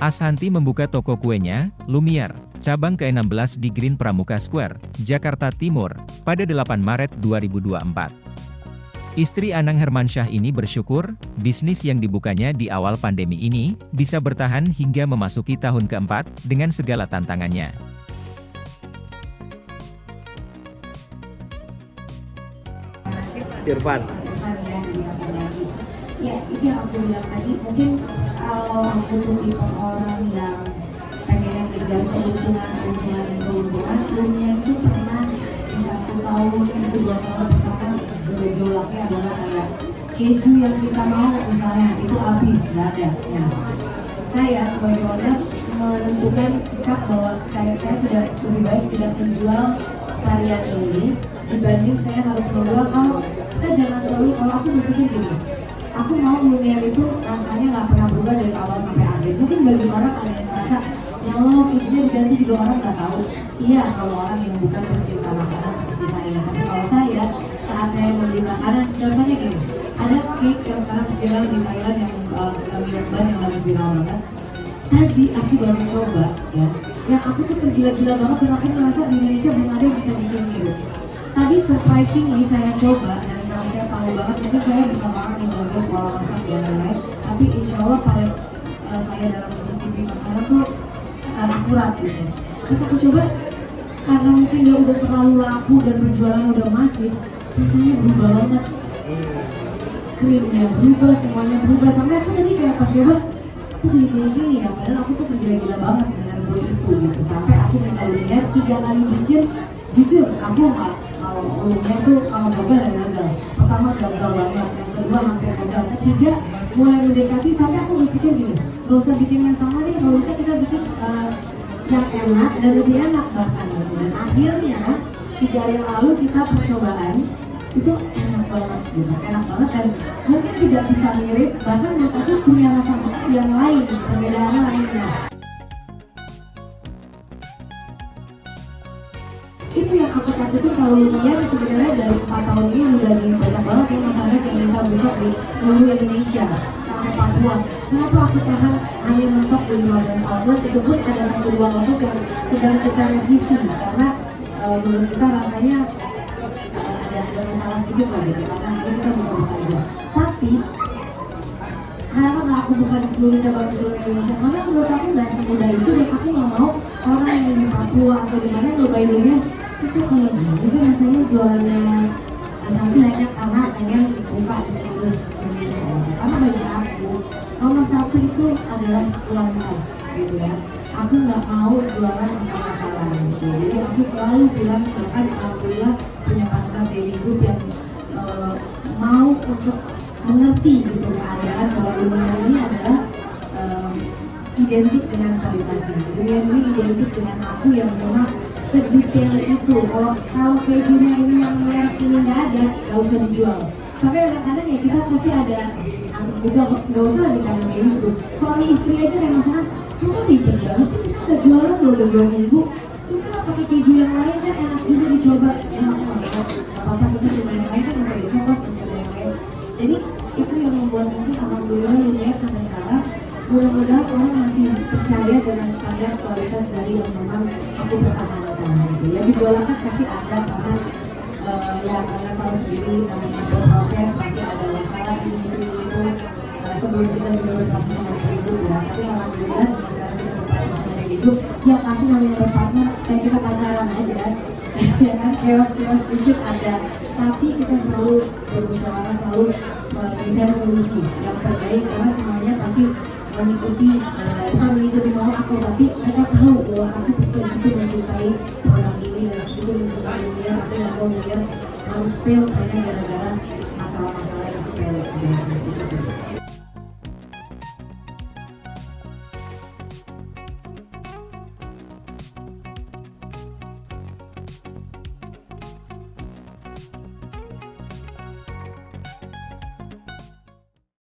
Ashanti membuka toko kuenya, Lumiere, cabang ke-16 di Green Pramuka Square, Jakarta Timur, pada 8 Maret 2024. Istri Anang Hermansyah ini bersyukur, bisnis yang dibukanya di awal pandemi ini, bisa bertahan hingga memasuki tahun keempat, dengan segala tantangannya. Irfan. Ya, itu yang aku bilang tadi, mungkin kalau aku tuh tipe orang yang pengen ngejar keuntungan, Lumiere itu pernah di 1 tahun, itu 2 tahun pertama, gejolaknya adalah kayak keju yang kita mau misalnya, itu habis, nggak ada. Ya. Saya sebagai owner menentukan sikap bahwa kayak saya tidak lebih baik tidak menjual varian ini dibanding saya harus menjual. Kalau kita jangan selalu, kalau aku berpikir gini, aku mau Lumiere itu rasanya nggak pernah berubah dari awal sampai akhir. Mungkin bagi orang ada yang merasa, ya Allah, kejunya diganti juga orang nggak tahu. Iya, kalau orang yang bukan pencinta makanan seperti saya. Tapi kalau saya, saat saya membeli makanan, contohnya gini, ada cake yang sekarang viral di Thailand yang milk bun yang lagi viral banget. Tadi aku baru coba, ya, yang aku tuh tergila-gila banget dan aku merasa di Indonesia belum ada yang bisa bikin mirip. Tadi surprisingly saya coba, dan karena saya tahu banget, mungkin saya bukan orang yang jago soal masak dan lain-lain, tapi insya Allah pada saya dalam mencicipi makanan tuh akurat gitu. Terus aku coba, karena mungkin dia udah terlalu laku dan penjualan udah masif, rasanya berubah banget. Krimnya berubah, semuanya berubah, sampai aku tadi kayak pas coba, aku jadi kayak gini ya, padahal aku tuh tergila-gila banget dengan buat itu gitu. Sampai aku minta Lumiere 3 kali bikin, jujur aku nggak, kalau Lumiere tuh kalau gagal ya gagal. Pertama gagal banget, yang kedua hampir gagal, ketiga mulai mendekati sampai aku berpikir gini, gak usah bikin yang sama deh, kalau bisa kita bikin yang enak dan lebih enak bahkan gitu. Dan akhirnya 3 hari yang lalu kita percobaan itu enak banget gitu, enak banget dan mungkin tidak bisa mirip, bahkan menurut aku punya rasa yang lain, perbedaannya lainnya. Itu yang aku takutin kalau Lumiere sebenarnya dari 4 tahun ini udah banyak banget yang misalnya saya minta buka di seluruh Indonesia sampai Papua. Kenapa aku tahan hanya mentok di 15 outlet, itu pun ada 1-2 outlet yang sedang kita revisi karena menurut kita rasanya ada masalah sedikit lah gitu, karena ini kita buka-buka aja. Tapi kenapa aku buka di seluruh cabang di seluruh Indonesia? Karena menurut aku nggak semudah itu dan aku nggak mau orang yang di Papua atau di mana nyobain Lumiere itu kayak gini sih rasanya jualannya Ashanti hanya karena pengen buka di seluruh Indonesia. Karena bagi aku nomor 1 itu adalah kualitas gitu ya. Aku nggak mau jualan asal-asalan gitu. Jadi aku selalu bilang, bahkan alhamdulillah punya partner daily group yang mau untuk mengerti gitu keadaan bahwa Lumiere ini adalah identik dengan kualitasnya. Lumiere ini identik dengan aku yang memang sedetail itu. Kalau kejunya ini yang merek ini nggak ada, nggak usah dijual. Sampai kadang-kadang ya kita pasti ada, nggak usah di dalam daily group. Suami istri aja kayak masalah, kamu ribet banget sih, kita nggak jualan loh udah 2 minggu. Kita nggak pakai keju yang lain kan enak juga dicoba. Ya aku nggak apa-apa, kita coba yang lain kan bisa dicoba, bisa ada yang lain. Jadi itu yang membuat mungkin alhamdulillah Lumiere sampai sekarang mudah-mudahan orang masih percaya dengan standar kualitas dari yang memang aku pertahankan gitu. Ya gejolak kan pasti ada karena ya kalian tahu sendiri namanya berproses pasti ada masalah ini itu. Sebelum kita juga berpartner sama hidup ya, tapi alhamdulillah sekarang kita berpartner sama hidup yang pasti namanya berpartner kayak kita pacaran aja ya kan, chaos sedikit ada, tapi kita selalu bermusyawarah, selalu mencari solusi yang terbaik karena semuanya pasti mengikuti, bukan mengikuti mau aku, tapi mereka tahu bahwa aku begitu mencintai produk ini dan begitu mencintai Lumiere. Aku nggak mau Lumiere harus fail hanya gara-gara masalah-masalah yang sepele sebenarnya itu sih.